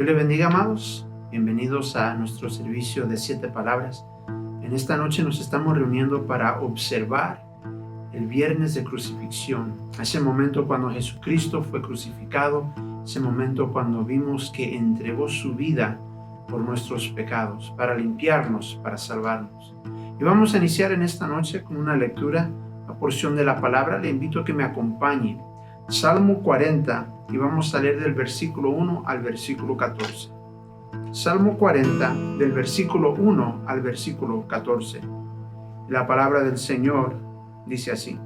Dios le bendiga, amados. Bienvenidos a nuestro servicio de 7 palabras. En esta noche nos estamos reuniendo para observar el viernes de crucifixión, ese momento cuando Jesucristo fue crucificado, ese momento cuando vimos que entregó su vida por nuestros pecados, para limpiarnos, para salvarnos. Y vamos a iniciar en esta noche con una lectura, una porción de la palabra. Le invito a que me acompañe. Salmo 40, y vamos a leer del versículo 1 al versículo 14. Salmo 40, del versículo 1 al versículo 14. La palabra del Señor dice así: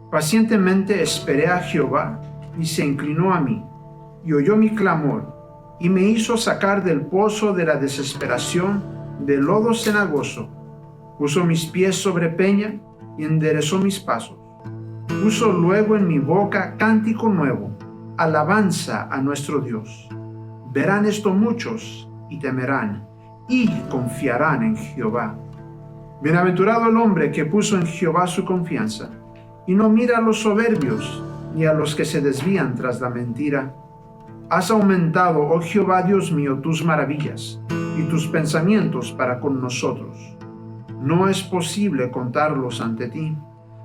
Pacientemente esperé a Jehová, y se inclinó a mí, y oyó mi clamor, y me hizo sacar del pozo de la desesperación, del lodo cenagoso. Puso mis pies sobre peña, y enderezó mis pasos. Puso luego en mi boca cántico nuevo, alabanza a nuestro Dios. Verán esto muchos, y temerán, y confiarán en Jehová. Bienaventurado el hombre que puso en Jehová su confianza, y no mira a los soberbios, ni a los que se desvían tras la mentira. Has aumentado, oh Jehová Dios mío, tus maravillas, y tus pensamientos para con nosotros. No es posible contarlos ante ti.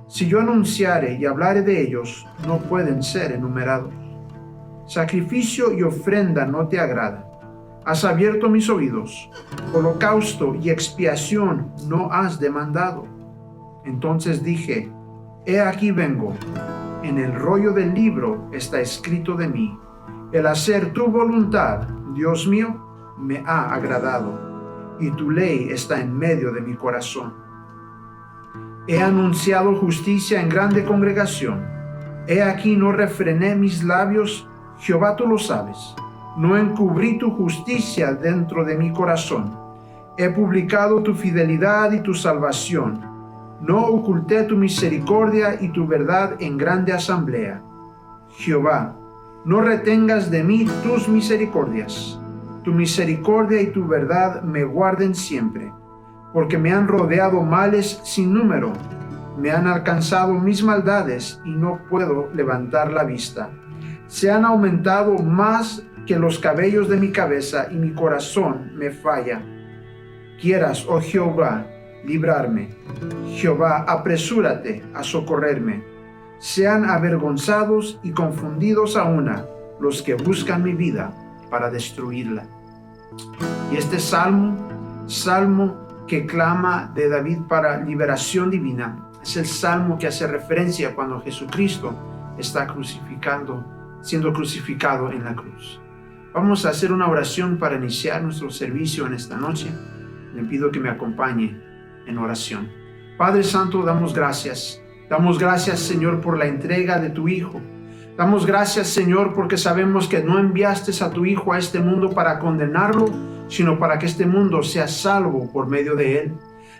Si yo anunciare y hablare de ellos, no pueden ser enumerados. Sacrificio y ofrenda no te agrada. Has abierto mis oídos. Holocausto y expiación no has demandado. Entonces dije: He aquí vengo. En el rollo del libro está escrito de mí: el hacer tu voluntad, Dios mío, me ha agradado, y tu ley está en medio de mi corazón. He anunciado justicia en grande congregación. He aquí no refrené mis labios. Jehová, tú lo sabes. No encubrí tu justicia dentro de mi corazón. He publicado tu fidelidad y tu salvación. No oculté tu misericordia y tu verdad en grande asamblea. Jehová, no retengas de mí tus misericordias. Tu misericordia y tu verdad me guarden siempre, porque me han rodeado males sin número. Me han alcanzado mis maldades y no puedo levantar la vista. Se han aumentado más que los cabellos de mi cabeza y mi corazón me falla. Quieras, oh Jehová, librarme. Jehová, apresúrate a socorrerme. Sean avergonzados y confundidos a una los que buscan mi vida para destruirla. Y este salmo que clama de David para liberación divina, es el salmo que hace referencia cuando Jesucristo está siendo crucificado en la cruz. Vamos a hacer una oración para iniciar nuestro servicio en esta noche. Le pido que me acompañe en oración. Padre Santo, damos gracias. Damos gracias, Señor, por la entrega de tu Hijo. Damos gracias, Señor, porque sabemos que no enviaste a tu Hijo a este mundo para condenarlo, sino para que este mundo sea salvo por medio de él.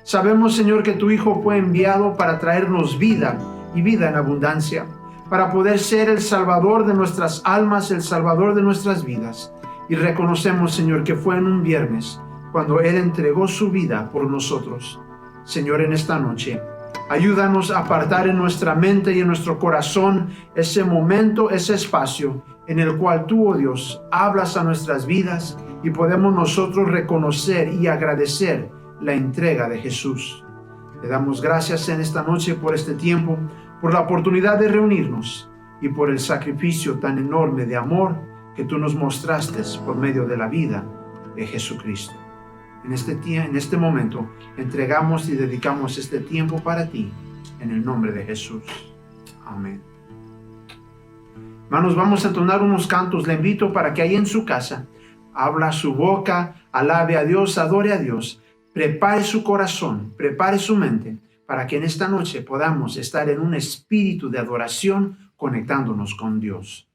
Sabemos, Señor, que tu Hijo fue enviado para traernos vida y vida en abundancia, para poder ser el Salvador de nuestras almas, el Salvador de nuestras vidas. Y reconocemos, Señor, que fue en un viernes cuando Él entregó su vida por nosotros. Señor, en esta noche, ayúdanos a apartar en nuestra mente y en nuestro corazón ese momento, ese espacio en el cual tú, oh Dios, hablas a nuestras vidas y podemos nosotros reconocer y agradecer la entrega de Jesús. Te damos gracias en esta noche por este tiempo, por la oportunidad de reunirnos y por el sacrificio tan enorme de amor que tú nos mostraste por medio de la vida de Jesucristo. En este momento entregamos y dedicamos este tiempo para ti, en el nombre de Jesús. Amén. Hermanos, vamos a entonar unos cantos. Le invito para que ahí en su casa abra su boca, alabe a Dios, adore a Dios, prepare su corazón, prepare su mente, para que en esta noche podamos estar en un espíritu de adoración conectándonos con Dios.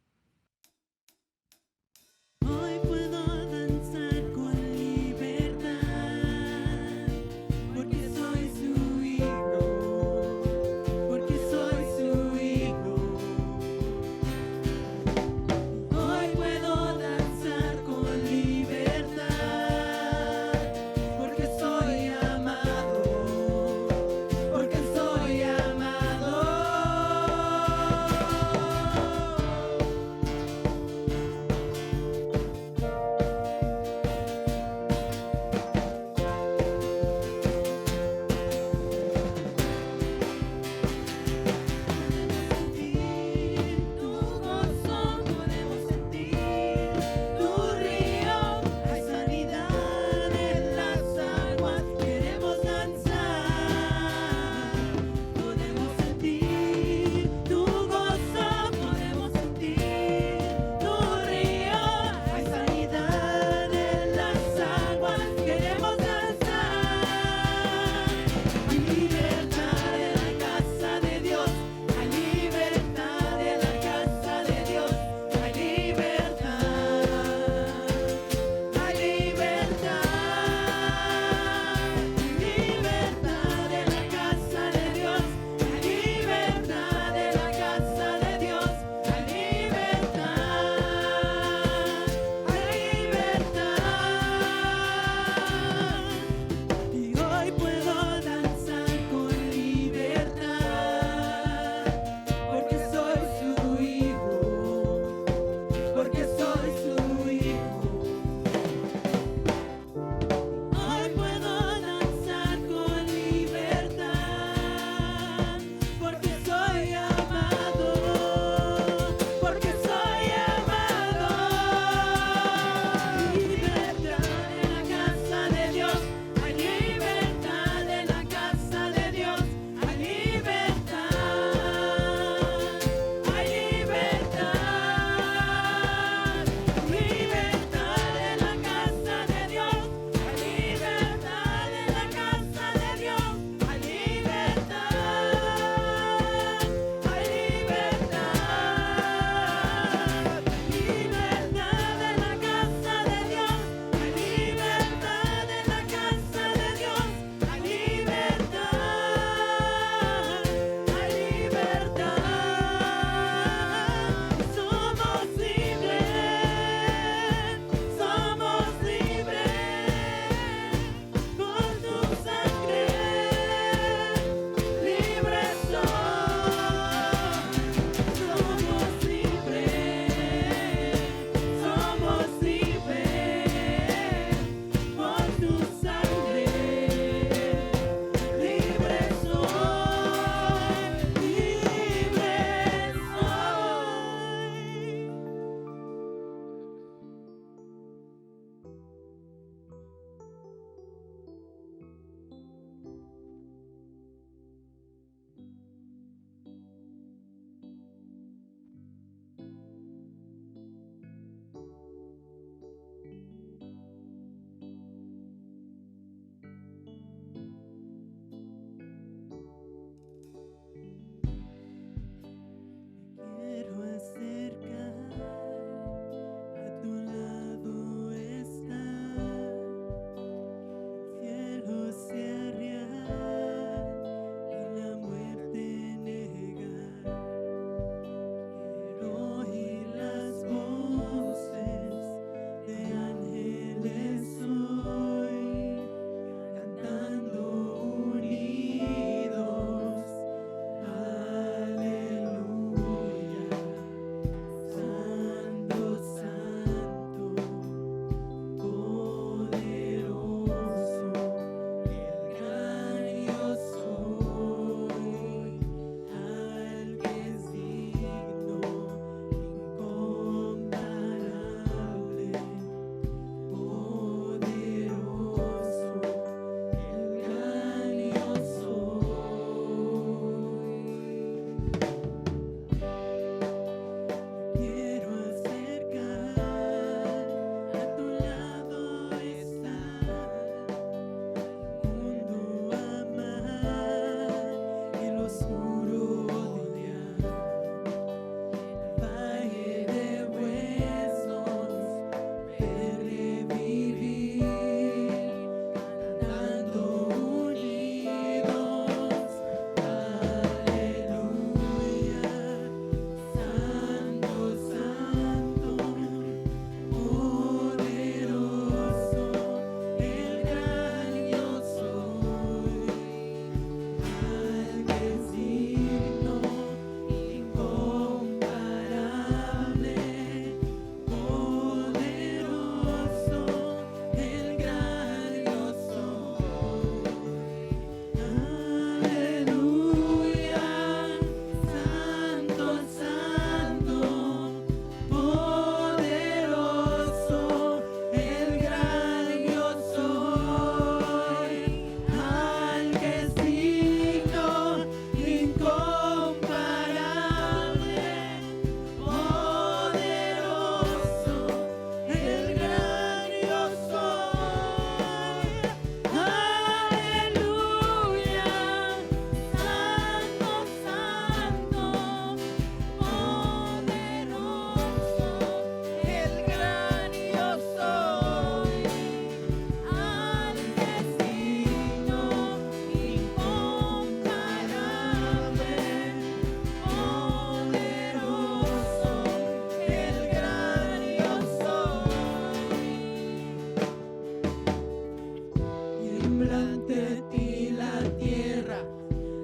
Tiembla ante ti la tierra,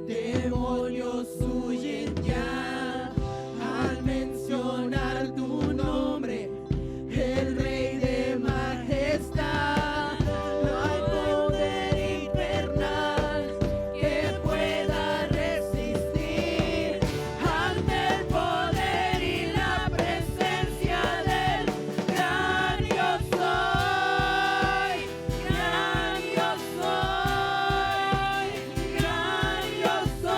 demonios huyen ya al mencionar tu nombre, el Rey de majestad. No hay poder infernal que pueda resistir ante el poder y la presencia del gran yo soy, gran yo soy, gran yo soy,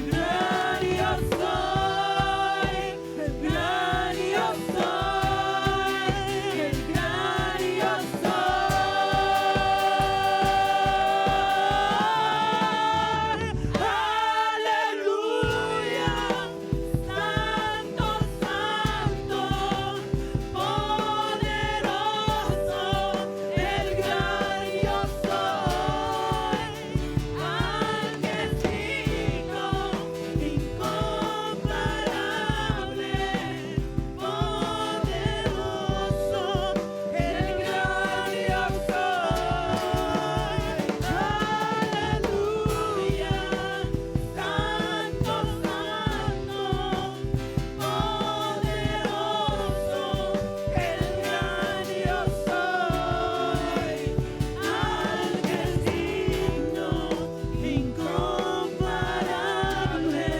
gran yo soy, gran yo soy, gran yo soy. Aleluya, Santo, Santo, poderoso, el gran yo soy, ángel digno, incomparable, poderoso, el gran yo soy. Aleluya, Santo, Santo, poderoso, el gran yo soy, ángel digno, incomparable,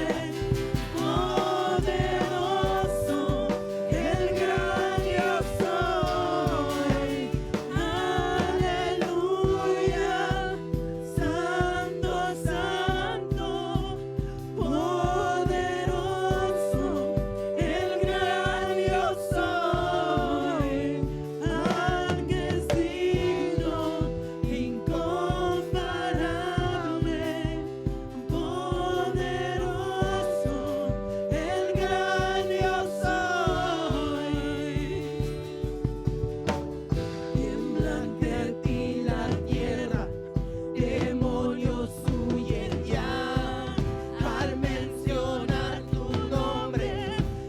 poderoso, el gran yo soy. Aleluya, Santo, Santo, poderoso, el gran yo soy, ángel digno, incomparable, poderoso, el gran yo soy. Tiembla ante ti la tierra, demonios huyen ya al mencionar tu nombre,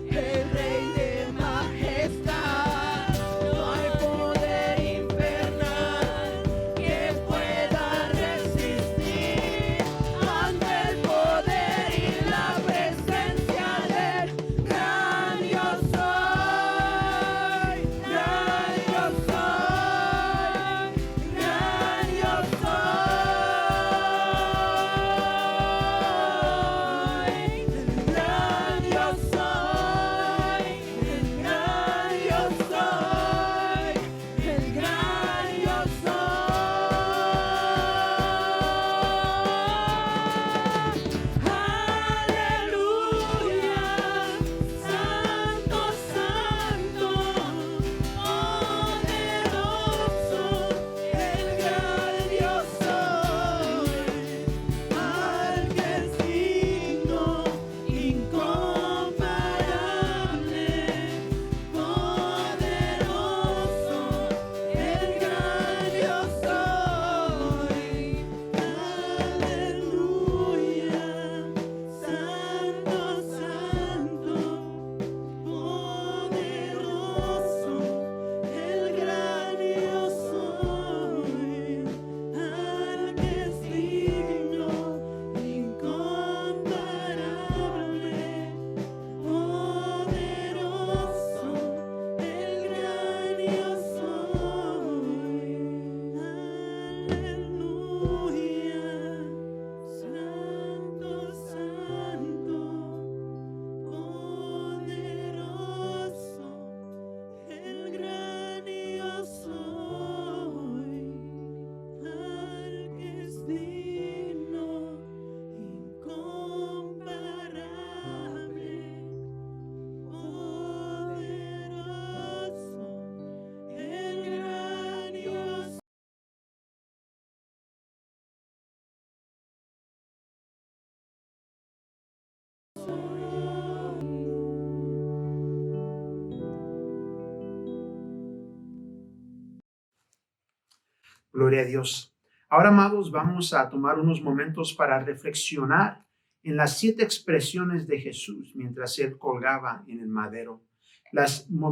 el Rey de majestad. No hay poder infernal que pueda resistir ante el poder y la presencia del gran yo soy, gran yo soy, gran yo soy, gran yo soy, gran yo soy, el gran yo soy. Aleluya, Santo, Santo, poderoso, el gran yo soy, ángel digno, incomparable, poderoso, el gran yo soy. Aleluya, Santo, Santo, poderoso, el gran yo soy, ángel digno, incomparable, poderoso, el gran yo soy. Aleluya, Santo, Santo, poderoso, el gran yo soy, ángel digno, incomparable, poderoso, el gran yo Gloria a Dios. Ahora, amados, vamos a tomar unos momentos para reflexionar en las 7 expresiones de Jesús mientras él colgaba en el madero.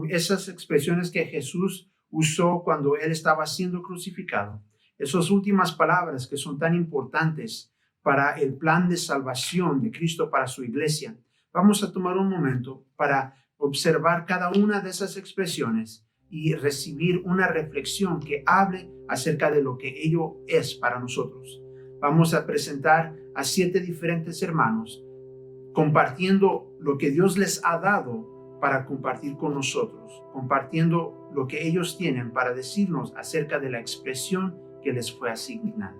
esas expresiones que Jesús usó cuando Él estaba siendo crucificado. Esas últimas palabras que son tan importantes para el plan de salvación de Cristo para su iglesia. Vamos a tomar un momento para observar cada una de esas expresiones y recibir una reflexión que hable acerca de lo que ello es para nosotros. Vamos a presentar a 7 diferentes hermanos compartiendo lo que Dios les ha dado para compartir con nosotros, compartiendo lo que ellos tienen para decirnos acerca de la expresión que les fue asignada.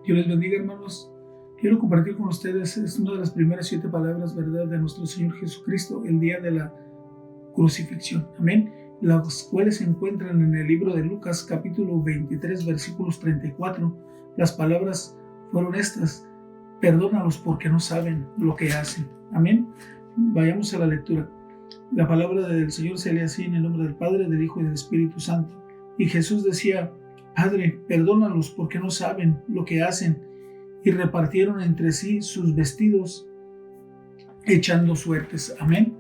Dios les bendiga, hermanos. Quiero compartir con ustedes, es una de las primeras 7 palabras, ¿verdad?, de nuestro Señor Jesucristo, el día de la crucifixión. Amén. Las cuales se encuentran en el libro de Lucas, capítulo 23, versículos 34. Las palabras fueron estas: perdónalos porque no saben lo que hacen. Amén. Vayamos a la lectura. La palabra del Señor se lee así: en el nombre del Padre, del Hijo y del Espíritu Santo. Y Jesús decía: Padre, perdónalos porque no saben lo que hacen. Y repartieron entre sí sus vestidos, echando suertes. Amén.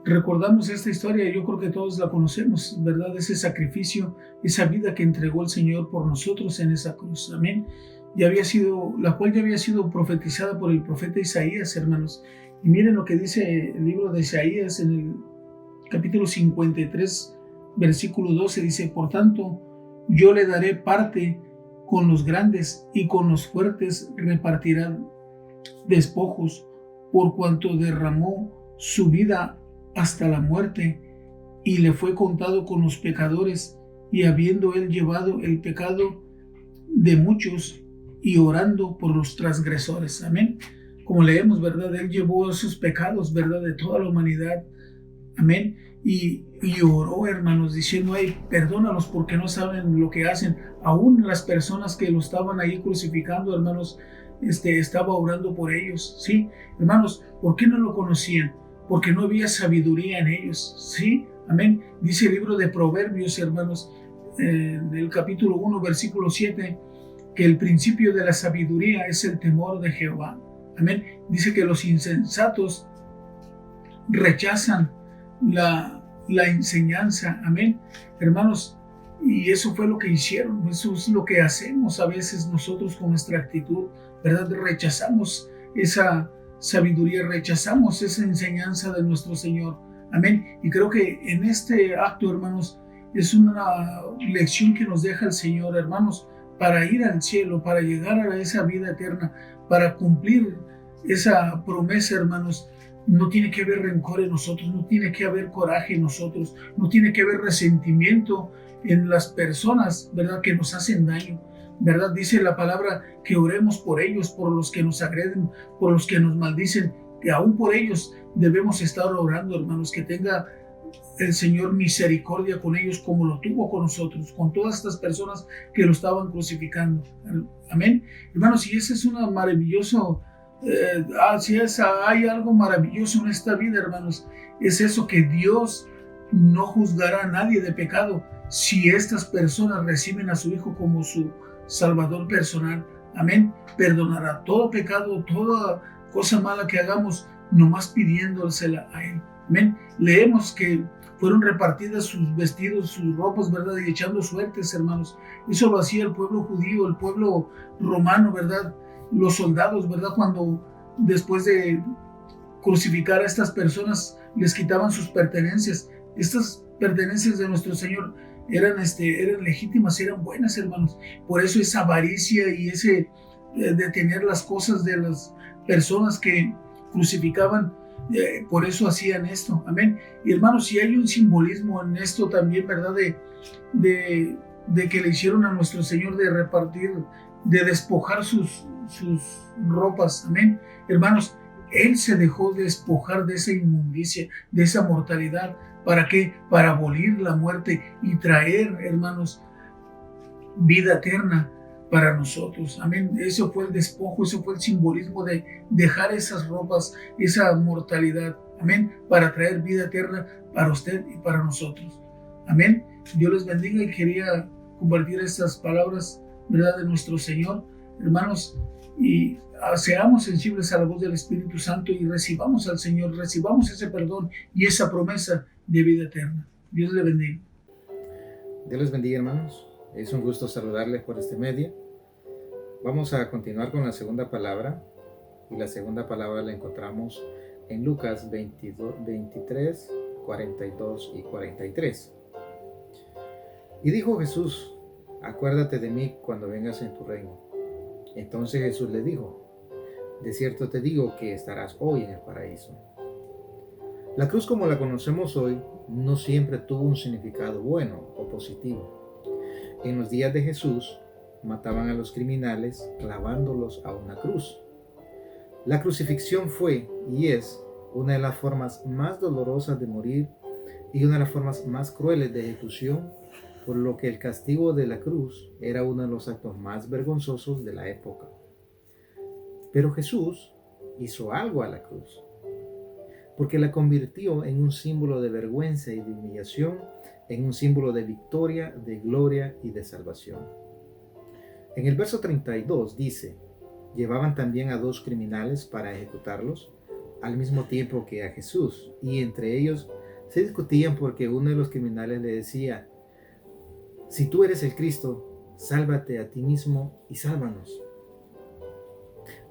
Recordamos esta historia, yo creo que todos la conocemos, ¿verdad? Ese sacrificio, esa vida que entregó el Señor por nosotros en esa cruz. Amén. La cual ya había sido profetizada por el profeta Isaías, hermanos. Y miren lo que dice el libro de Isaías en el capítulo 53, versículo 12. Dice: por tanto, yo le daré parte con los grandes y con los fuertes repartirán despojos, por cuanto derramó su vida hasta la muerte y le fue contado con los pecadores, y habiendo él llevado el pecado de muchos y orando por los transgresores. Amén. Como leemos, ¿verdad? Él llevó esos pecados, ¿verdad?, de toda la humanidad. Amén. Y oró, hermanos, diciendo: ay, perdónalos porque no saben lo que hacen. Aún las personas que lo estaban ahí crucificando, hermanos, estaba orando por ellos. Sí, hermanos, ¿por qué no lo conocían? Porque no había sabiduría en ellos. Sí, amén. Dice el libro de Proverbios, hermanos, en el capítulo 1, versículo 7, que el principio de la sabiduría es el temor de Jehová. Amén. Dice que los insensatos rechazan la enseñanza. Amén. Hermanos, y eso fue lo que hicieron. Eso es lo que hacemos a veces nosotros con nuestra actitud, ¿verdad? Rechazamos esa sabiduría, rechazamos esa enseñanza de nuestro Señor. Amén. Y creo que en este acto, hermanos, es una lección que nos deja el Señor, hermanos, para ir al cielo, para llegar a esa vida eterna, para cumplir esa promesa, hermanos. No tiene que haber rencor en nosotros, no tiene que haber coraje en nosotros, no tiene que haber resentimiento en las personas, ¿verdad?, que nos hacen daño, ¿verdad? Dice la palabra que oremos por ellos, por los que nos agreden, por los que nos maldicen, que aún por ellos debemos estar orando, hermanos, que tenga el Señor misericordia con ellos como lo tuvo con nosotros, con todas estas personas que lo estaban crucificando. Amén. Hermanos, si ese es una maravilloso... hay algo maravilloso en esta vida, hermanos, es eso, que Dios no juzgará a nadie de pecado si estas personas reciben a su Hijo como su Salvador personal. Amén. Perdonará todo pecado, toda cosa mala que hagamos, nomás pidiéndosela a Él. Amén. Leemos que fueron repartidas sus vestidos, sus ropas, ¿verdad?, y echando suertes, hermanos. Eso lo hacía el pueblo judío, el pueblo romano, ¿verdad? Los soldados, ¿verdad?, cuando después de crucificar a estas personas les quitaban sus pertenencias. Estas pertenencias de nuestro Señor eran legítimas, eran buenas, hermanos. Por eso esa avaricia y ese de tener las cosas de las personas que crucificaban, por eso hacían esto. Amén. Y hermanos, si hay un simbolismo en esto también, ¿verdad?, de que le hicieron a nuestro Señor, de repartir, de despojar sus ropas. Amén. Hermanos, Él se dejó despojar de esa inmundicia, de esa mortalidad. ¿Para qué? Para abolir la muerte y traer, hermanos, vida eterna para nosotros. Amén. Eso fue el despojo, eso fue el simbolismo de dejar esas ropas, esa mortalidad. Amén. Para traer vida eterna para usted y para nosotros. Amén. Dios les bendiga, y quería compartir estas palabras, ¿verdad?, de nuestro Señor, hermanos, y seamos sensibles a la voz del Espíritu Santo y recibamos al Señor, recibamos ese perdón y esa promesa de vida eterna. Dios le bendiga. Dios les bendiga, hermanos. Es un gusto saludarles por este medio. Vamos a continuar con la segunda palabra. Y la segunda palabra la encontramos en Lucas 23, 42 y 43. Y dijo Jesús: acuérdate de mí cuando vengas en tu reino. Entonces Jesús le dijo: de cierto te digo que estarás hoy en el paraíso. La cruz, como la conocemos hoy, no siempre tuvo un significado bueno o positivo. En los días de Jesús, mataban a los criminales clavándolos a una cruz. La crucifixión fue y es una de las formas más dolorosas de morir y una de las formas más crueles de ejecución, por lo que el castigo de la cruz era uno de los actos más vergonzosos de la época. Pero Jesús hizo algo a la cruz, porque la convirtió en un símbolo de vergüenza y de humillación, en un símbolo de victoria, de gloria y de salvación. En el verso 32 dice: llevaban también a 2 criminales para ejecutarlos, al mismo tiempo que a Jesús, y entre ellos se discutían porque uno de los criminales le decía: si tú eres el Cristo, sálvate a ti mismo y sálvanos.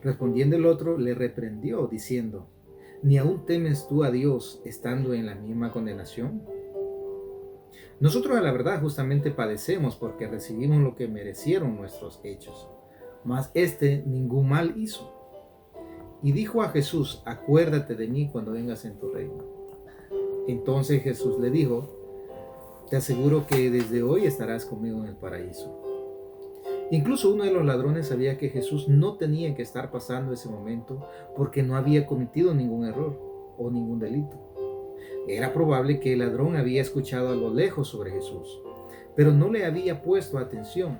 Respondiendo el otro, le reprendió diciendo: ¿ni aún temes tú a Dios estando en la misma condenación? Nosotros, a la verdad, justamente padecemos porque recibimos lo que merecieron nuestros hechos, mas ningún mal hizo. Y dijo a Jesús: acuérdate de mí cuando vengas en tu reino. Entonces Jesús le dijo: te aseguro que desde hoy estarás conmigo en el paraíso. Incluso uno de los ladrones sabía que Jesús no tenía que estar pasando ese momento porque no había cometido ningún error o ningún delito. Era probable que el ladrón había escuchado a lo lejos sobre Jesús, pero no le había puesto atención.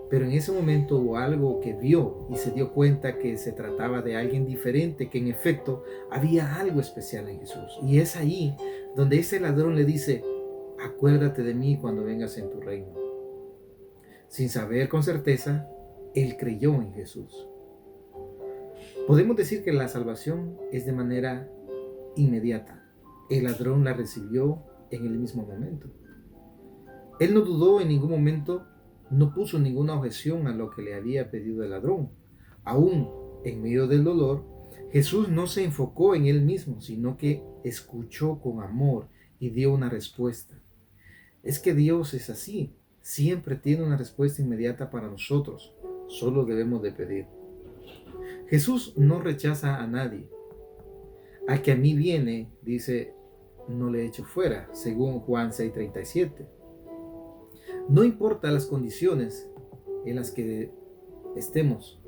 Pero en ese momento hubo algo que vio y se dio cuenta que se trataba de alguien diferente, que en efecto había algo especial en Jesús. Y es ahí donde ese ladrón le dice: acuérdate de mí cuando vengas en tu reino. Sin saber con certeza, él creyó en Jesús. Podemos decir que la salvación es de manera inmediata. El ladrón la recibió en el mismo momento. Él no dudó en ningún momento, no puso ninguna objeción a lo que le había pedido el ladrón. Aún en medio del dolor, Jesús no se enfocó en él mismo, sino que escuchó con amor y dio una respuesta. Es que Dios es así, siempre tiene una respuesta inmediata para nosotros, solo debemos de pedir. Jesús no rechaza a nadie. Al que a mí viene, dice, no le echo fuera, según Juan 6:37. No importa las condiciones en las que estemos,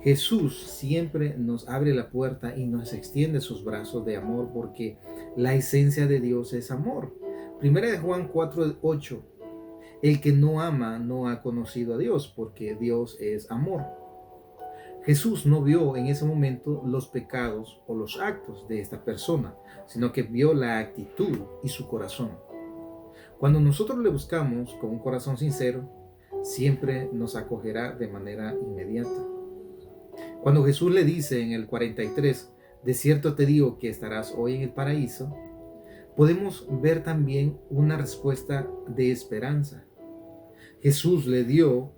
Jesús siempre nos abre la puerta y nos extiende sus brazos de amor, porque la esencia de Dios es amor. Primera de Juan 4:8. El que no ama no ha conocido a Dios, porque Dios es amor. Jesús no vio en ese momento los pecados o los actos de esta persona, sino que vio la actitud y su corazón. Cuando nosotros le buscamos con un corazón sincero, siempre nos acogerá de manera inmediata. Cuando Jesús le dice en el 43, de cierto te digo que estarás hoy en el paraíso, podemos ver también una respuesta de esperanza. Jesús le dio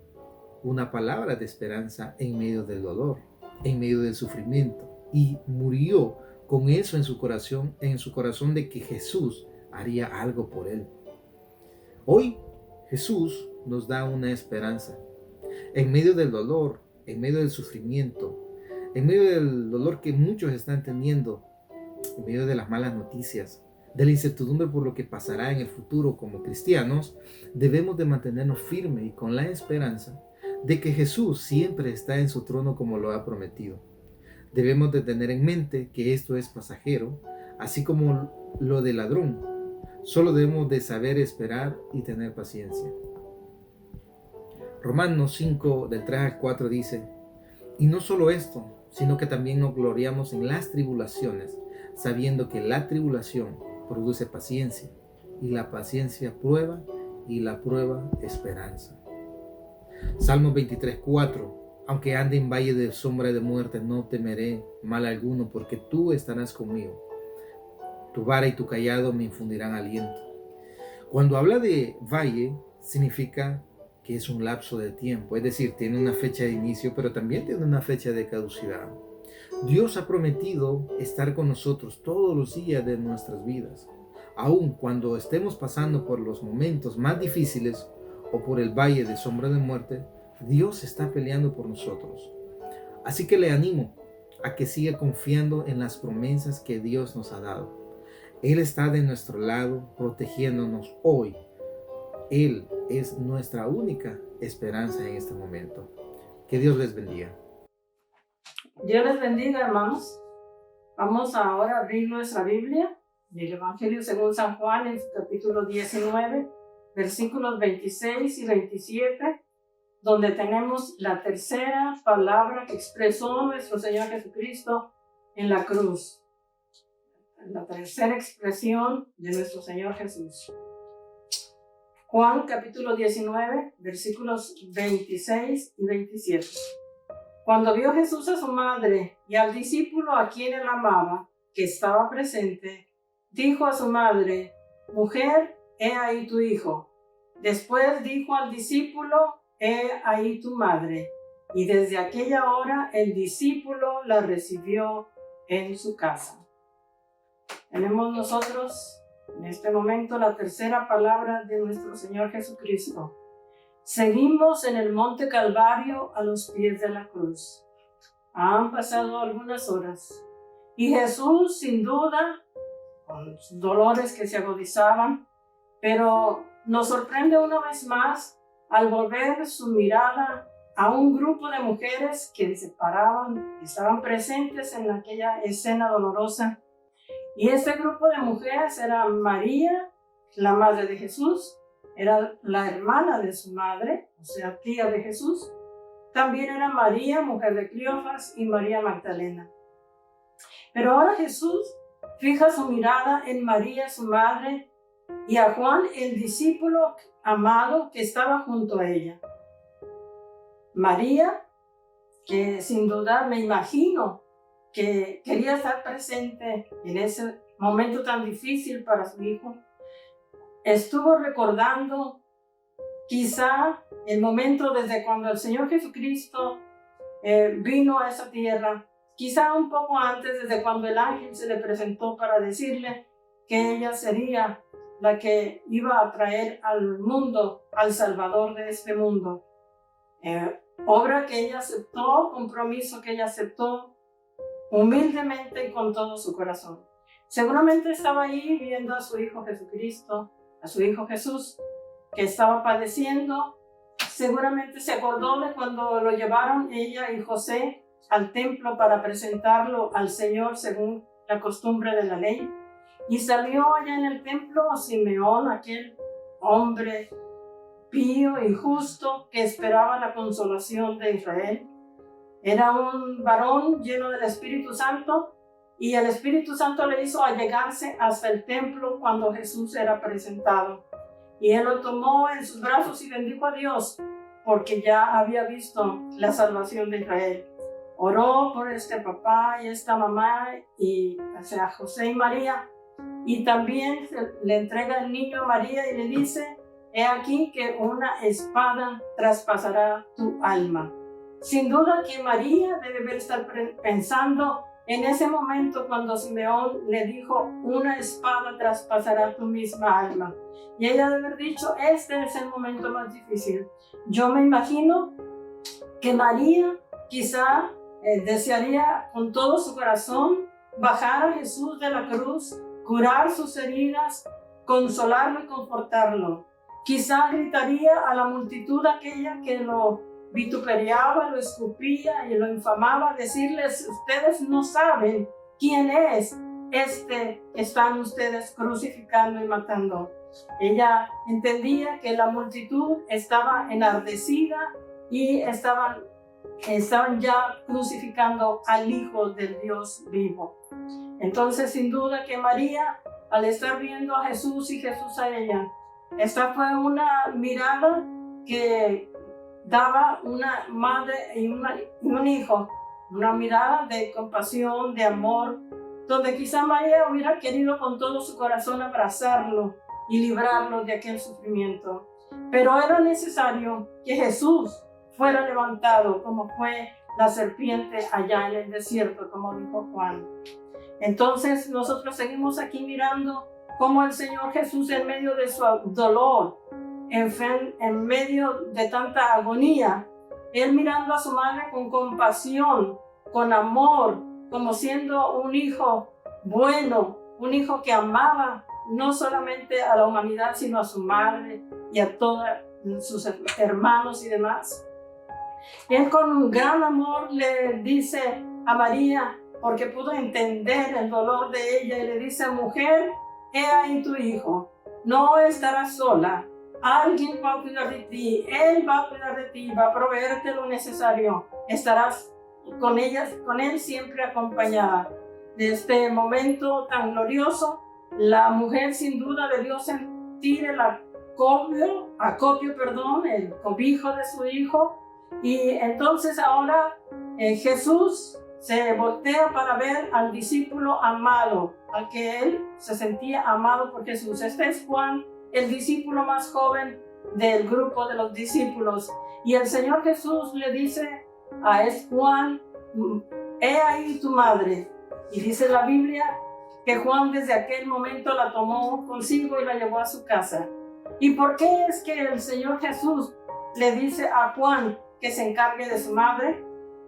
una palabra de esperanza en medio del dolor, en medio del sufrimiento, y murió con eso en su corazón de que Jesús haría algo por él. Hoy Jesús nos da una esperanza. En medio del dolor, en medio del sufrimiento, en medio del dolor que muchos están teniendo, en medio de las malas noticias, de la incertidumbre por lo que pasará en el futuro como cristianos, debemos de mantenernos firmes y con la esperanza de que Jesús siempre está en su trono como lo ha prometido. Debemos de tener en mente que esto es pasajero, así como lo del ladrón. Solo debemos de saber esperar y tener paciencia. Romanos 5, del 3 al 4 dice: y no solo esto, sino que también nos gloriamos en las tribulaciones, sabiendo que la tribulación produce paciencia, y la paciencia prueba, y la prueba esperanza. Salmos 23:4. Aunque ande en valle de sombra de muerte, no temeré mal alguno, porque tú estarás conmigo. Tu vara y tu callado me infundirán aliento. Cuando habla de valle, significa que es un lapso de tiempo, es decir, tiene una fecha de inicio, pero también tiene una fecha de caducidad. Dios ha prometido estar con nosotros todos los días de nuestras vidas, aun cuando estemos pasando por los momentos más difíciles o por el valle de sombra de muerte. Dios está peleando por nosotros. Así que le animo a que siga confiando en las promesas que Dios nos ha dado. Él está de nuestro lado, protegiéndonos hoy. Él es nuestra única esperanza en este momento. Que Dios les bendiga. Dios les bendiga, hermanos. Vamos ahora a abrir nuestra Biblia del Evangelio según San Juan en su capítulo 19, versículos 26 y 27, donde tenemos la tercera palabra que expresó nuestro Señor Jesucristo en la cruz. La tercera expresión de nuestro Señor Jesús. Juan capítulo 19, versículos 26 y 27. Cuando vio Jesús a su madre y al discípulo a quien él amaba, que estaba presente, dijo a su madre: Mujer, he ahí tu hijo. Después dijo al discípulo: He ahí tu madre. Y desde aquella hora el discípulo la recibió en su casa. Tenemos nosotros en este momento la tercera palabra de nuestro Señor Jesucristo. Seguimos en el Monte Calvario a los pies de la cruz. Han pasado algunas horas y Jesús, sin duda, con dolores que se agudizaban, pero nos sorprende una vez más al volver su mirada a un grupo de mujeres que se paraban, que estaban presentes en aquella escena dolorosa. Y este grupo de mujeres era María, la madre de Jesús, era la hermana de su madre, o sea, tía de Jesús. También era María, mujer de Cleofas, y María Magdalena. Pero ahora Jesús fija su mirada en María, su madre, y a Juan, el discípulo amado que estaba junto a ella. María, que sin duda me imagino que quería estar presente en ese momento tan difícil para su hijo, estuvo recordando quizá el momento desde cuando el Señor Jesucristo vino a esa tierra, quizá un poco antes, desde cuando el ángel se le presentó para decirle que ella sería la que iba a traer al mundo, al Salvador de este mundo. Obra que ella aceptó, compromiso que ella aceptó humildemente y con todo su corazón. Seguramente estaba ahí viendo a su Hijo Jesucristo, a su Hijo Jesús, que estaba padeciendo. Seguramente se acordó de cuando lo llevaron ella y José al templo para presentarlo al Señor según la costumbre de la ley. Y salió allá en el templo Simeón, aquel hombre pío y justo que esperaba la consolación de Israel. Era un varón lleno del Espíritu Santo, y el Espíritu Santo le hizo allegarse hasta el templo cuando Jesús era presentado. Y él lo tomó en sus brazos y bendijo a Dios, porque ya había visto la salvación de Israel. Oró por este papá y esta mamá, y o sea, José y María, y también le entrega el niño a María y le dice: he aquí que una espada traspasará tu alma. Sin duda que María debe estar pensando en ese momento cuando Simeón le dijo: una espada traspasará tu misma alma. Y ella debe haber dicho: este es el momento más difícil. Yo me imagino que María quizá desearía con todo su corazón bajar a Jesús de la cruz, curar sus heridas, consolarlo y confortarlo. Quizá gritaría a la multitud aquella que lo vituperiaba, lo escupía y lo infamaba, decirles: ustedes no saben quién es este que están ustedes crucificando y matando. Ella entendía que la multitud estaba enardecida y estaban ya crucificando al Hijo del Dios vivo. Entonces, sin duda que María, al estar viendo a Jesús y Jesús a ella, esta fue una mirada que daba una madre y un hijo, una mirada de compasión, de amor, donde quizá María hubiera querido con todo su corazón abrazarlo y librarlo de aquel sufrimiento. Pero era necesario que Jesús fuera levantado como fue la serpiente allá en el desierto, como dijo Juan. Entonces nosotros seguimos aquí mirando cómo el Señor Jesús, en medio de su dolor, en medio de tanta agonía, Él mirando a su madre con compasión, con amor, como siendo un hijo bueno, un hijo que amaba no solamente a la humanidad, sino a su madre y a todos sus hermanos y demás. Él con un gran amor le dice a María, porque pudo entender el dolor de ella, y le dice: mujer, he ahí tu hijo, no estarás sola, alguien va a cuidar de ti, Él va a cuidar de ti, va a proveerte lo necesario, estarás con Él siempre acompañada. De este momento tan glorioso, la mujer sin duda debió sentir el el cobijo de su hijo, y entonces ahora Jesús se voltea para ver al discípulo amado, al que él se sentía amado por Jesús. Este es Juan, el discípulo más joven del grupo de los discípulos. Y el Señor Jesús le dice a Juan: he ahí tu madre. Y dice la Biblia que Juan desde aquel momento la tomó consigo y la llevó a su casa. ¿Y por qué es que el Señor Jesús le dice a Juan que se encargue de su madre?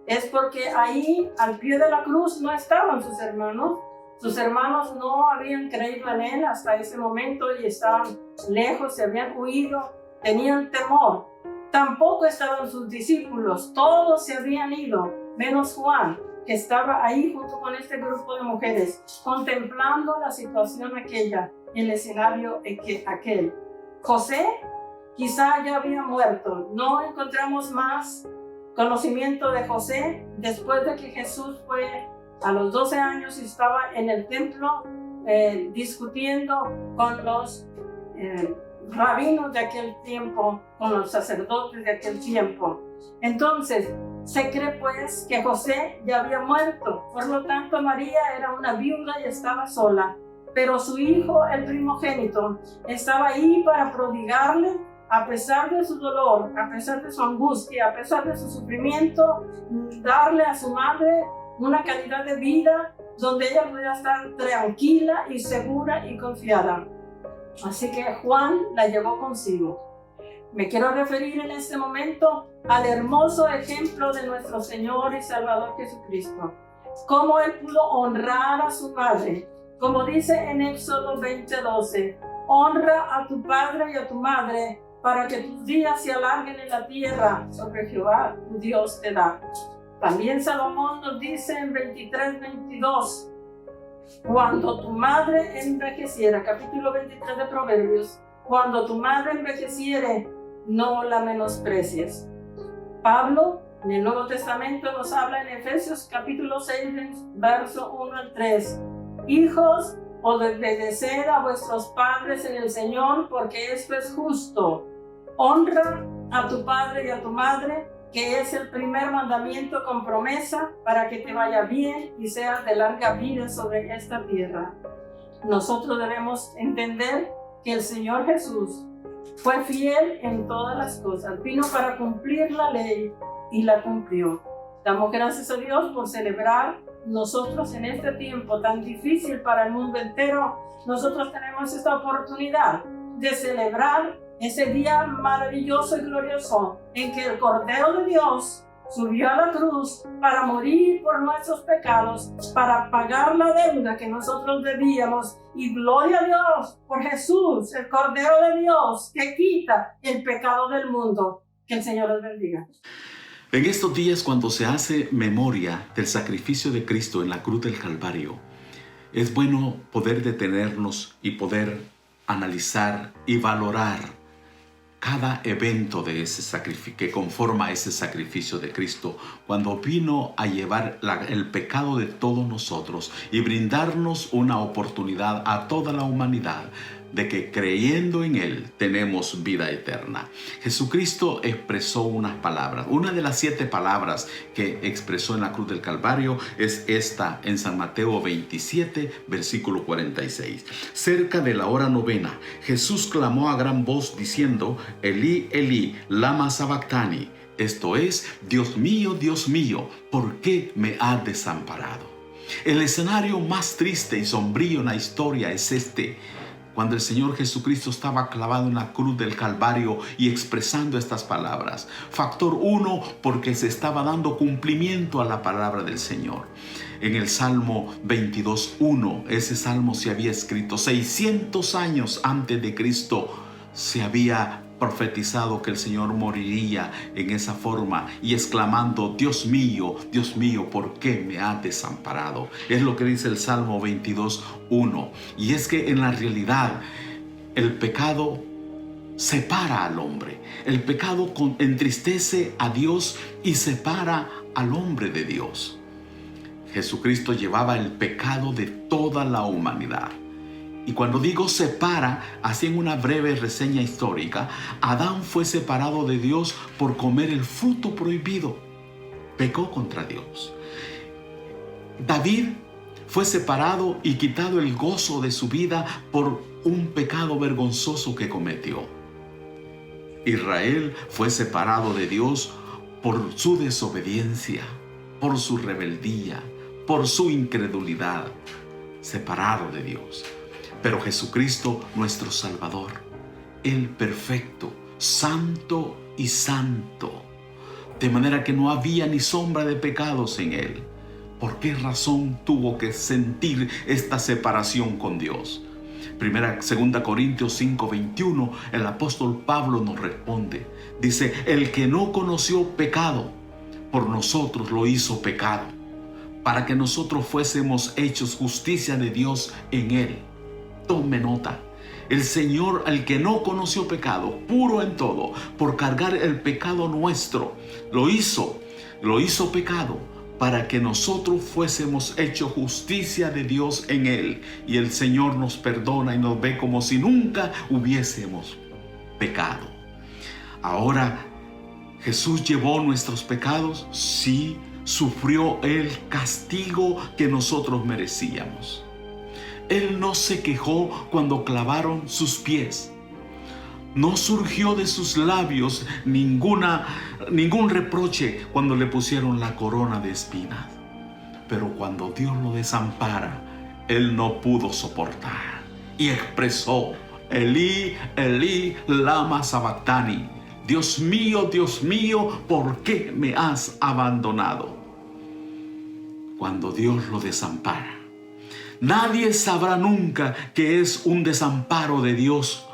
Es porque ahí, al pie de la cruz, no estaban sus hermanos. Sus hermanos no habían creído en él hasta ese momento y estaban lejos, se habían huido, tenían temor. Tampoco estaban sus discípulos, todos se habían ido, menos Juan, que estaba ahí junto con este grupo de mujeres, contemplando la situación aquella, el escenario aquel. José quizá ya había muerto, no encontramos más conocimiento de José después de que Jesús fue a los 12 años y estaba en el templo discutiendo con los rabinos de aquel tiempo, con los sacerdotes de aquel tiempo. Entonces, se cree pues que José ya había muerto, por lo tanto María era una viuda y estaba sola, pero su hijo, el primogénito, estaba ahí para prodigarle, a pesar de su dolor, a pesar de su angustia, a pesar de su sufrimiento, darle a su madre una calidad de vida donde ella pudiera estar tranquila y segura y confiada. Así que Juan la llevó consigo. Me quiero referir en este momento al hermoso ejemplo de nuestro Señor y Salvador Jesucristo. Cómo Él pudo honrar a su madre. Como dice en Éxodo 20:12, honra a tu padre y a tu madre para que tus días se alarguen en la tierra sobre Jehová tu Dios te da. También Salomón nos dice en 23:22, cuando tu madre envejeciera, capítulo 23 de Proverbios, cuando tu madre envejeciere, no la menosprecies. Pablo, en el Nuevo Testamento, nos habla en Efesios capítulo 6, verso 1 al 3. Hijos, obedeced a vuestros padres en el Señor, porque esto es justo. Honra a tu padre y a tu madre, que es el primer mandamiento con promesa para que te vaya bien y seas de larga vida sobre esta tierra. Nosotros debemos entender que el Señor Jesús fue fiel en todas las cosas, vino para cumplir la ley y la cumplió. Damos gracias a Dios por celebrar nosotros en este tiempo tan difícil para el mundo entero. Nosotros tenemos esta oportunidad de celebrar ese día maravilloso y glorioso en que el Cordero de Dios subió a la cruz para morir por nuestros pecados, para pagar la deuda que nosotros debíamos. Y gloria a Dios por Jesús, el Cordero de Dios, que quita el pecado del mundo. Que el Señor los bendiga. En estos días, cuando se hace memoria del sacrificio de Cristo en la cruz del Calvario, es bueno poder detenernos y poder analizar y valorar cada evento de ese sacrificio que conforma ese sacrificio de Cristo, cuando vino a llevar el pecado de todos nosotros y brindarnos una oportunidad a toda la humanidad de que creyendo en Él tenemos vida eterna. Jesucristo expresó unas palabras. Una de las 7 palabras que expresó en la cruz del Calvario es esta en San Mateo 27, versículo 46. Cerca de la hora novena, Jesús clamó a gran voz diciendo: Elí, Elí, lama sabactani. Esto es: Dios mío, ¿por qué me has desamparado? El escenario más triste y sombrío en la historia es este: cuando el Señor Jesucristo estaba clavado en la cruz del Calvario y expresando estas palabras. Factor 1, porque se estaba dando cumplimiento a la palabra del Señor. En el Salmo 22:1, ese salmo se había escrito 600 años antes de Cristo. Se había profetizado que el Señor moriría en esa forma y exclamando: Dios mío, ¿por qué me has desamparado? Es lo que dice el Salmo 22:1. Y es que en la realidad el pecado separa al hombre. El pecado entristece a Dios y separa al hombre de Dios. Jesucristo llevaba el pecado de toda la humanidad. Y cuando digo separa, así en una breve reseña histórica, Adán fue separado de Dios por comer el fruto prohibido. Pecó contra Dios. David fue separado y quitado el gozo de su vida por un pecado vergonzoso que cometió. Israel fue separado de Dios por su desobediencia, por su rebeldía, por su incredulidad. Separado de Dios. Pero Jesucristo, nuestro Salvador, el perfecto, santo y santo, de manera que no había ni sombra de pecados en Él. ¿Por qué razón tuvo que sentir esta separación con Dios? 2 Corintios 5:21, el apóstol Pablo nos responde. Dice: el que no conoció pecado, por nosotros lo hizo pecado, para que nosotros fuésemos hechos justicia de Dios en Él. Tome nota: el Señor, al que no conoció pecado, puro en todo, por cargar el pecado nuestro, lo hizo pecado, para que nosotros fuésemos hechos justicia de Dios en Él. Y el Señor nos perdona y nos ve como si nunca hubiésemos pecado. Ahora, ¿Jesús llevó nuestros pecados? Sí, sufrió el castigo que nosotros merecíamos. Él no se quejó cuando clavaron sus pies. No surgió de sus labios ningún reproche cuando le pusieron la corona de espinas. Pero cuando Dios lo desampara, Él no pudo soportar y expresó: Elí, Elí, lama sabactani. Dios mío, ¿por qué me has abandonado? Cuando Dios lo desampara, nadie sabrá nunca que es un desamparo de Dios,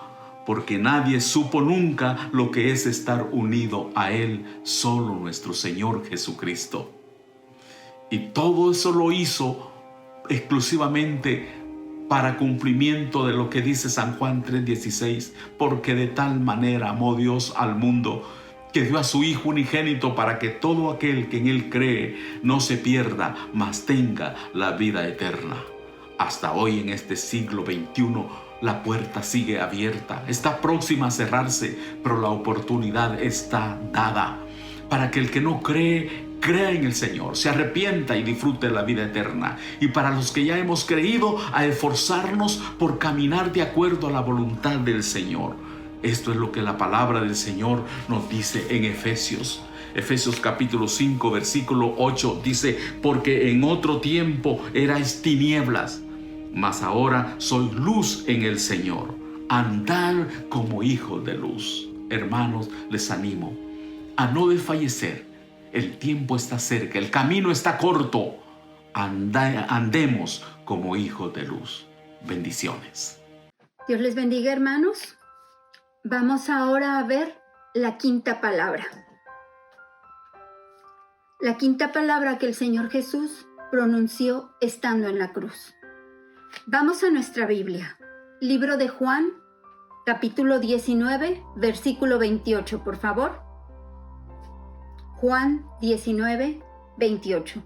porque nadie supo nunca lo que es estar unido a Él, solo nuestro Señor Jesucristo. Y todo eso lo hizo exclusivamente para cumplimiento de lo que dice San Juan 3:16, porque de tal manera amó Dios al mundo, que dio a su Hijo unigénito, para que todo aquel que en Él cree no se pierda, mas tenga la vida eterna. Hasta hoy, en este siglo XXI, la puerta sigue abierta, está próxima a cerrarse, pero la oportunidad está dada para que el que no cree, crea en el Señor, se arrepienta y disfrute la vida eterna. Y para los que ya hemos creído, a esforzarnos por caminar de acuerdo a la voluntad del Señor. Esto es lo que la palabra del Señor nos dice en Efesios. Efesios capítulo 5, versículo 8 dice: porque en otro tiempo erais tinieblas, mas ahora sois luz en el Señor. Andad como hijos de luz. Hermanos, les animo a no desfallecer. El tiempo está cerca, el camino está corto. Andemos como hijos de luz. Bendiciones. Dios les bendiga, hermanos. Vamos ahora a ver la quinta palabra. La quinta palabra que el Señor Jesús pronunció estando en la cruz. Vamos a nuestra Biblia. Libro de Juan, capítulo 19, versículo 28, por favor. Juan 19, 28.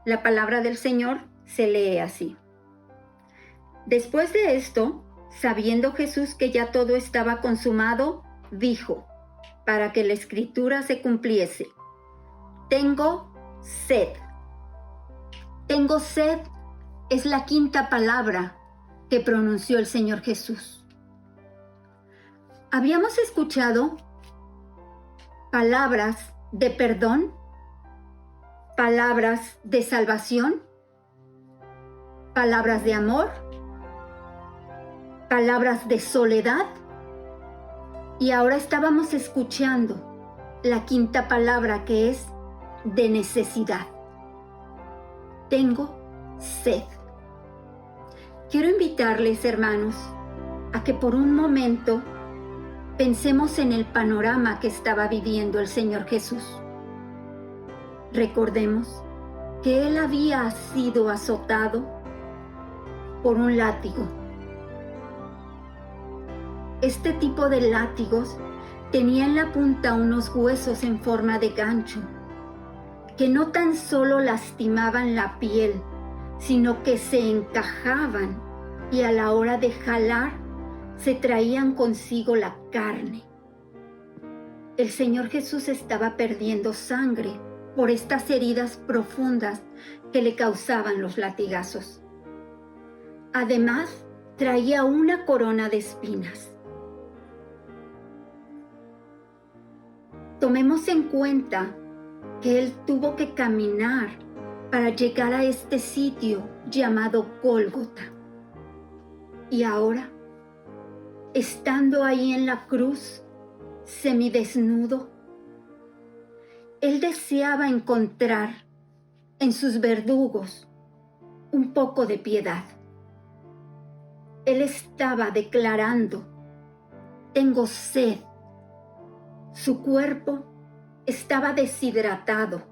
La palabra del Señor se lee así. Después de esto, Sabiendo Jesús que ya todo estaba consumado, dijo, para que la escritura se cumpliese: tengo sed. Tengo sed es la quinta palabra que pronunció el Señor Jesús. Habíamos escuchado palabras de perdón, palabras de salvación, palabras de amor, palabras de soledad, y ahora estábamos escuchando la quinta palabra, que es de necesidad. Tengo sed. Quiero invitarles, hermanos, a que por un momento pensemos en el panorama que estaba viviendo el Señor Jesús. Recordemos que Él había sido azotado por un látigo. Este tipo de látigos tenía en la punta unos huesos en forma de gancho, que no tan solo lastimaban la piel, sino que se encajaban y a la hora de jalar se traían consigo la carne. El Señor Jesús estaba perdiendo sangre por estas heridas profundas que le causaban los latigazos. Además, traía una corona de espinas. Tomemos en cuenta que Él tuvo que caminar para llegar a este sitio llamado Gólgota. Y ahora, estando ahí en la cruz, semidesnudo, Él deseaba encontrar en sus verdugos un poco de piedad. Él estaba declarando: tengo sed. Su cuerpo estaba deshidratado.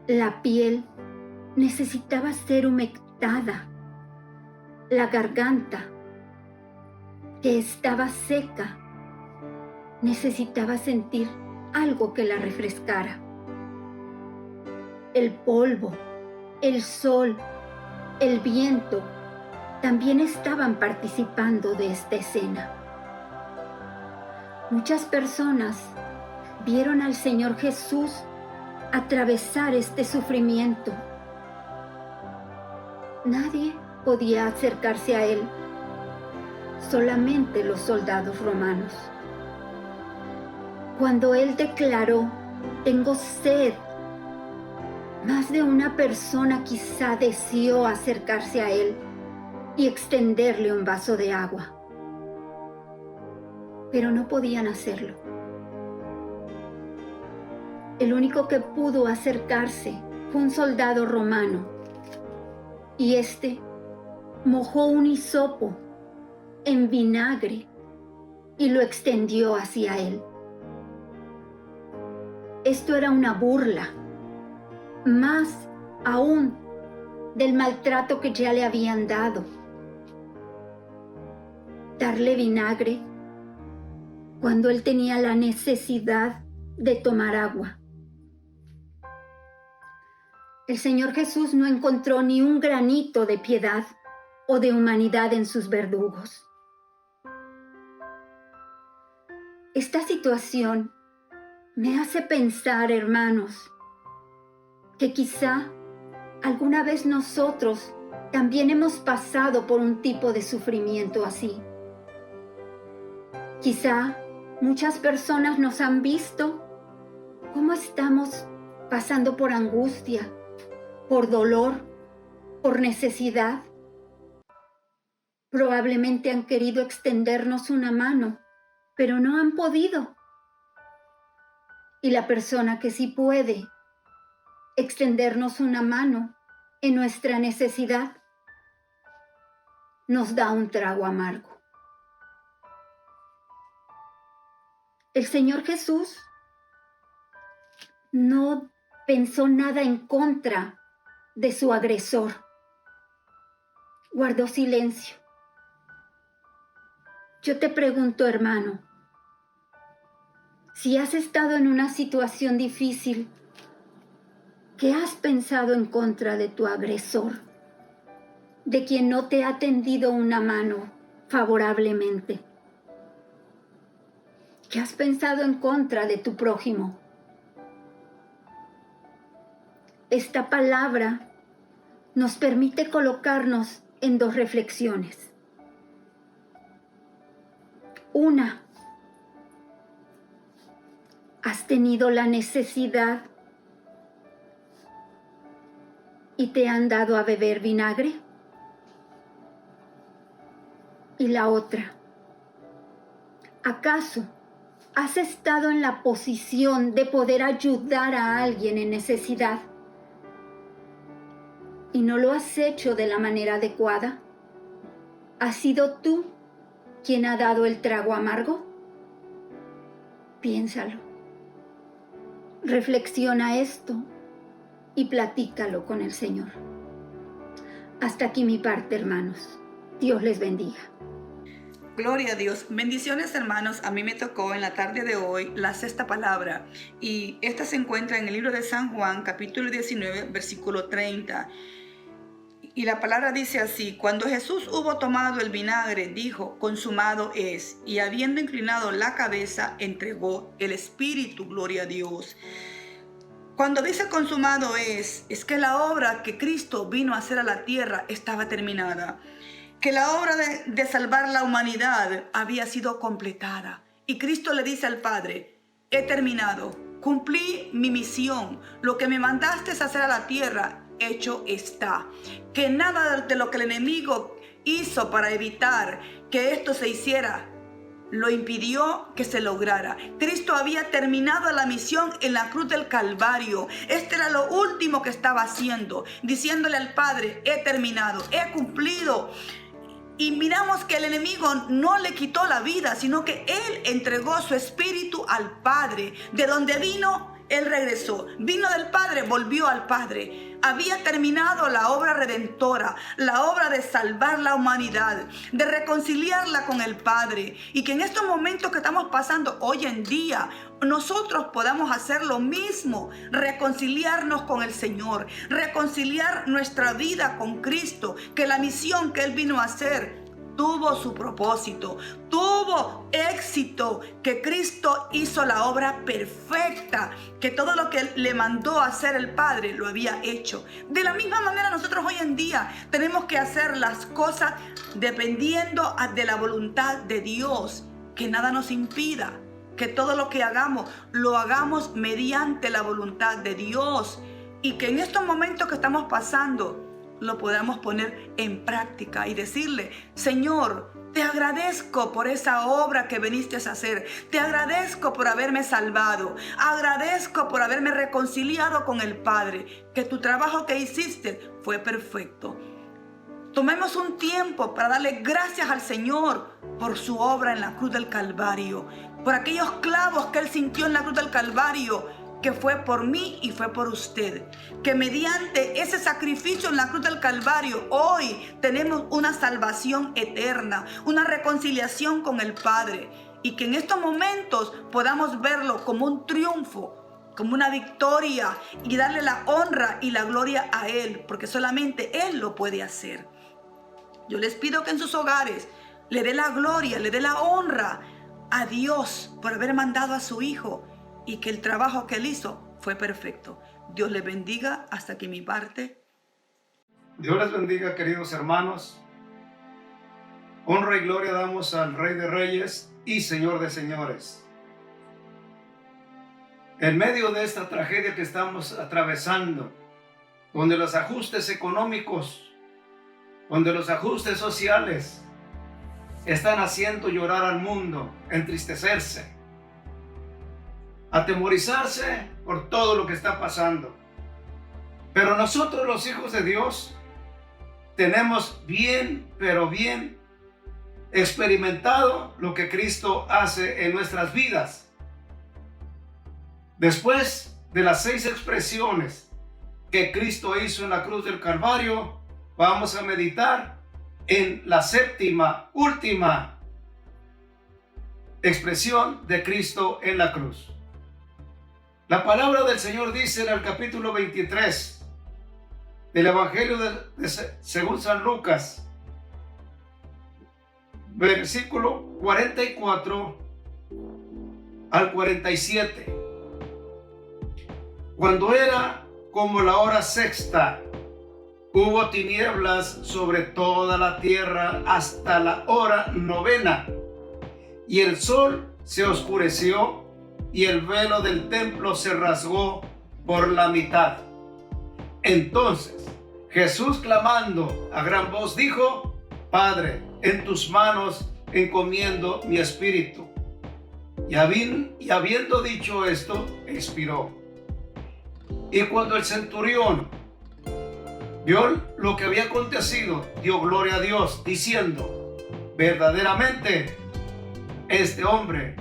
La piel necesitaba ser humectada. La garganta, que estaba seca, necesitaba sentir algo que la refrescara. El polvo, el sol, el viento también estaban participando de esta escena. Muchas personas vieron al Señor Jesús atravesar este sufrimiento. Nadie podía acercarse a Él, solamente los soldados romanos. Cuando Él declaró: tengo sed, más de una persona quizá deseó acercarse a Él y extenderle un vaso de agua, pero no podían hacerlo. El único que pudo acercarse fue un soldado romano, y éste mojó un hisopo en vinagre y lo extendió hacia él. Esto era una burla, más aún del maltrato que ya le habían dado. Darle vinagre cuando él tenía la necesidad de tomar agua. El Señor Jesús no encontró ni un granito de piedad o de humanidad en sus verdugos. Esta situación me hace pensar, hermanos, que quizá alguna vez nosotros también hemos pasado por un tipo de sufrimiento así. Quizá muchas personas nos han visto cómo estamos pasando por angustia, por dolor, por necesidad. Probablemente han querido extendernos una mano, pero no han podido. Y la persona que sí puede extendernos una mano en nuestra necesidad nos da un trago amargo. El Señor Jesús no pensó nada en contra de su agresor. Guardó silencio. Yo te pregunto, hermano, si has estado en una situación difícil, ¿qué has pensado en contra de tu agresor? de quien no te ha tendido una mano favorablemente, que has pensado en contra de tu prójimo. Esta palabra nos permite colocarnos en dos reflexiones. Una, ¿has tenido la necesidad y te han dado a beber vinagre? Y la otra, ¿acaso has estado en la posición de poder ayudar a alguien en necesidad y no lo has hecho de la manera adecuada? ¿Has sido tú quien ha dado el trago amargo? Piénsalo. Reflexiona esto y platícalo con el Señor. Hasta aquí mi parte, hermanos. Dios les bendiga. Gloria a Dios. Bendiciones, hermanos. A mí me tocó en la tarde de hoy la sexta palabra y esta se encuentra en el libro de San Juan, capítulo 19, versículo 30. Y la palabra dice así: cuando Jesús hubo tomado el vinagre, dijo, consumado es, y habiendo inclinado la cabeza, entregó el espíritu. Gloria a Dios. Cuando dice consumado es que la obra que Cristo vino a hacer a la tierra estaba terminada, que la obra de salvar la humanidad había sido completada. Y Cristo le dice al Padre, he terminado, cumplí mi misión, lo que me mandaste a hacer a la tierra, hecho está. Que nada de lo que el enemigo hizo para evitar que esto se hiciera, lo impidió que se lograra. Cristo había terminado la misión en la cruz del Calvario. Este era lo último que estaba haciendo, diciéndole al Padre, he terminado, he cumplido. Y miramos que el enemigo no le quitó la vida, sino que Él entregó su espíritu al Padre. De donde vino, Él regresó. Vino del Padre, volvió al Padre. Había terminado la obra redentora, la obra de salvar la humanidad, de reconciliarla con el Padre. Y que en estos momentos que estamos pasando hoy en día, nosotros podamos hacer lo mismo, reconciliarnos con el Señor, reconciliar nuestra vida con Cristo, que la misión que Él vino a hacer tuvo su propósito, tuvo éxito, que Cristo hizo la obra perfecta, que todo lo que le mandó a hacer el Padre lo había hecho. De la misma manera nosotros hoy en día tenemos que hacer las cosas dependiendo de la voluntad de Dios, que nada nos impida, que todo lo que hagamos, lo hagamos mediante la voluntad de Dios, y que en estos momentos que estamos pasando lo podamos poner en práctica y decirle, Señor, te agradezco por esa obra que viniste a hacer. Te agradezco por haberme salvado. Agradezco por haberme reconciliado con el Padre. Que tu trabajo que hiciste fue perfecto. Tomemos un tiempo para darle gracias al Señor por su obra en la cruz del Calvario. Por aquellos clavos que Él sintió en la cruz del Calvario, que fue por mí y fue por usted. Que mediante ese sacrificio en la cruz del Calvario, hoy tenemos una salvación eterna, una reconciliación con el Padre. Y que en estos momentos podamos verlo como un triunfo, como una victoria, y darle la honra y la gloria a Él, porque solamente Él lo puede hacer. Yo les pido que en sus hogares le dé la gloria, le dé la honra a Dios por haber mandado a su Hijo, y que el trabajo que Él hizo fue perfecto. Dios les bendiga. Hasta aquí mi parte. Dios les bendiga, queridos hermanos. Honra y gloria damos al Rey de Reyes y Señor de Señores. En medio de esta tragedia que estamos atravesando, donde los ajustes económicos, donde los ajustes sociales están haciendo llorar al mundo, entristecerse, atemorizarse por todo lo que está pasando. Pero nosotros, los hijos de Dios, tenemos bien, pero bien experimentado lo que Cristo hace en nuestras vidas. Después de las 6 expresiones que Cristo hizo en la cruz del Calvario, vamos a meditar en la séptima, última expresión de Cristo en la cruz. La palabra del Señor dice en el capítulo 23, del Evangelio según San Lucas, versículo 44 al 47. Cuando era como la hora sexta, hubo tinieblas sobre toda la tierra hasta la hora novena, y el sol se oscureció y el velo del templo se rasgó por la mitad. Entonces Jesús, clamando a gran voz, dijo: Padre, en tus manos encomiendo mi espíritu. Y habiendo dicho esto, expiró. Y cuando el centurión vio lo que había acontecido, dio gloria a Dios, diciendo: verdaderamente este hombre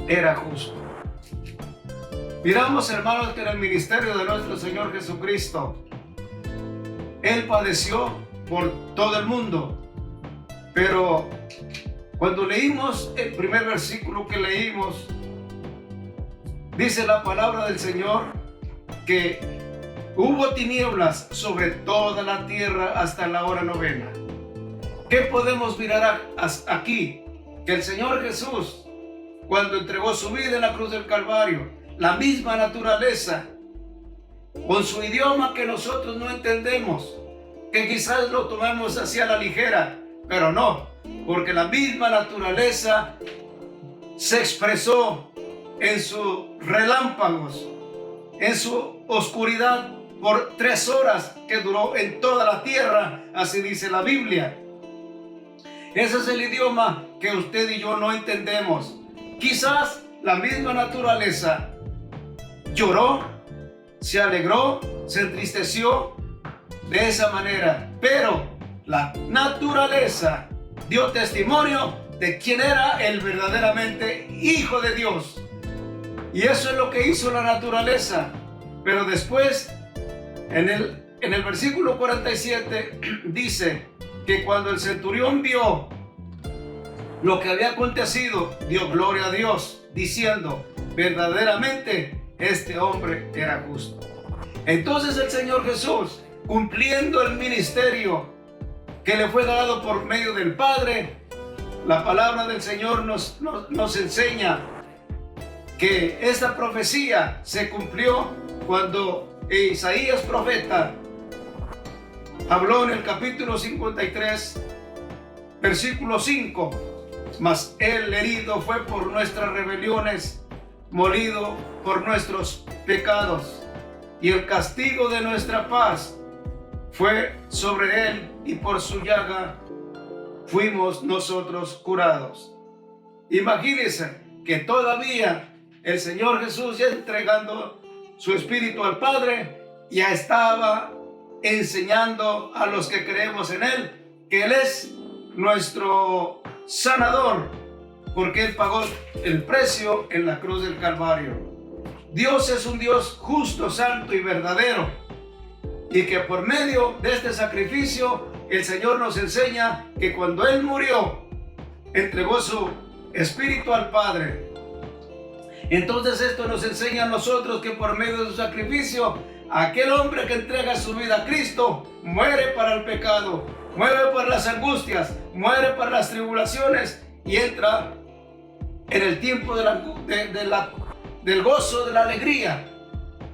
era justo. Miramos, hermanos, que en el ministerio de nuestro Señor Jesucristo, Él padeció por todo el mundo. Pero cuando leímos el primer versículo que leímos, dice la palabra del Señor que hubo tinieblas sobre toda la tierra hasta la hora novena. ¿Qué podemos mirar aquí? Que el Señor Jesús, cuando entregó su vida en la cruz del Calvario, la misma naturaleza, con su idioma que nosotros no entendemos, que quizás lo tomemos hacia la ligera, pero no, porque la misma naturaleza se expresó en sus relámpagos, en su oscuridad por 3 horas que duró en toda la tierra, así dice la Biblia. Ese es el idioma que usted y yo no entendemos. Quizás la misma naturaleza lloró, se alegró, se entristeció de esa manera, pero la naturaleza dio testimonio de quién era el verdaderamente Hijo de Dios. Y eso es lo que hizo la naturaleza. Pero después, en el versículo 47, dice que cuando el centurión vio lo que había acontecido, dio gloria a Dios, diciendo: verdaderamente este hombre era justo. Entonces el Señor Jesús, cumpliendo el ministerio que le fue dado por medio del Padre, la palabra del Señor nos enseña que esta profecía se cumplió cuando Isaías profeta habló en el capítulo 53, versículo 5: mas él herido fue por nuestras rebeliones, molido por nuestros pecados, y el castigo de nuestra paz fue sobre él, y por su llaga fuimos nosotros curados. Imagínense que todavía el Señor Jesús, ya entregando su espíritu al Padre, ya estaba enseñando a los que creemos en Él que Él es nuestro sanador, porque Él pagó el precio en la cruz del Calvario. Dios es un Dios justo, santo y verdadero, y que por medio de este sacrificio el Señor nos enseña que cuando Él murió, entregó su espíritu al Padre. Entonces esto nos enseña a nosotros que por medio de su sacrificio, aquel hombre que entrega su vida a Cristo muere para el pecado, muere para las angustias, muere para las tribulaciones y entra en el tiempo del gozo, de la alegría,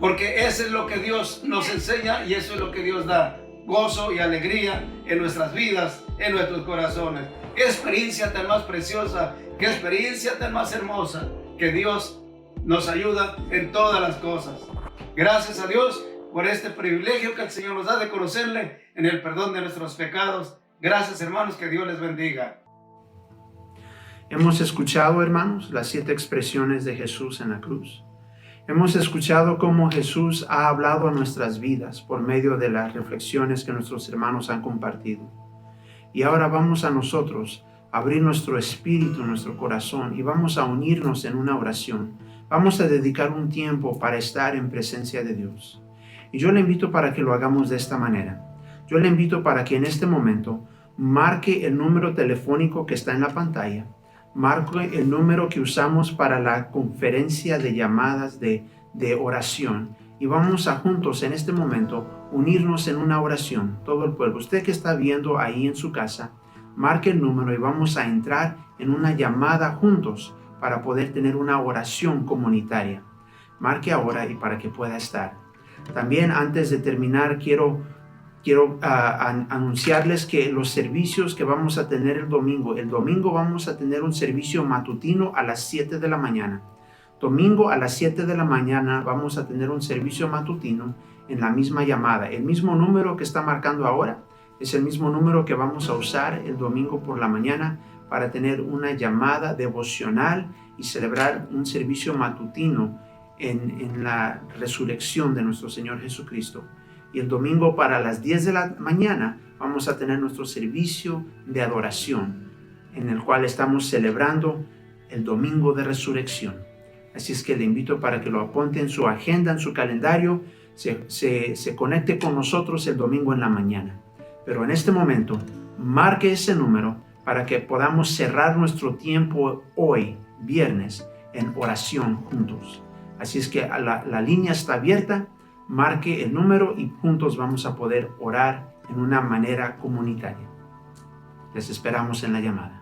porque eso es lo que Dios nos enseña y eso es lo que Dios da: gozo y alegría en nuestras vidas, en nuestros corazones. Qué experiencia tan más preciosa, qué experiencia tan más hermosa, que Dios nos ayuda en todas las cosas. Gracias a Dios por este privilegio que el Señor nos da de conocerle en el perdón de nuestros pecados. Gracias, hermanos, que Dios les bendiga. Hemos escuchado, hermanos, las 7 expresiones de Jesús en la cruz. Hemos escuchado cómo Jesús ha hablado a nuestras vidas por medio de las reflexiones que nuestros hermanos han compartido. Y ahora vamos a nosotros a abrir nuestro espíritu, nuestro corazón, y vamos a unirnos en una oración. Vamos a dedicar un tiempo para estar en presencia de Dios. Y yo le invito para que lo hagamos de esta manera. Yo le invito para que en este momento marque el número telefónico que está en la pantalla. Marque el número que usamos para la conferencia de llamadas de oración. y vamos a juntos en este momento unirnos en una oración, todo el pueblo. Usted que está viendo ahí en su casa, marque el número y vamos a entrar en una llamada juntos para poder tener una oración comunitaria. Marque ahora y para que pueda estar. También antes de terminar quiero anunciarles que los servicios que vamos a tener el domingo vamos a tener un servicio matutino a las 7 de la mañana. Domingo a las 7 de la mañana vamos a tener un servicio matutino en la misma llamada. El mismo número que está marcando ahora es el mismo número que vamos a usar el domingo por la mañana para tener una llamada devocional y celebrar un servicio matutino en la resurrección de nuestro Señor Jesucristo. Y el domingo para las 10 de la mañana vamos a tener nuestro servicio de adoración, en el cual estamos celebrando el domingo de resurrección. Así es que le invito para que lo apunte en su agenda, en su calendario, se conecte con nosotros el domingo en la mañana. Pero en este momento, marque ese número para que podamos cerrar nuestro tiempo hoy, viernes, en oración juntos. Así es que la línea está abierta, marque el número y juntos vamos a poder orar en una manera comunitaria. Les esperamos en la llamada.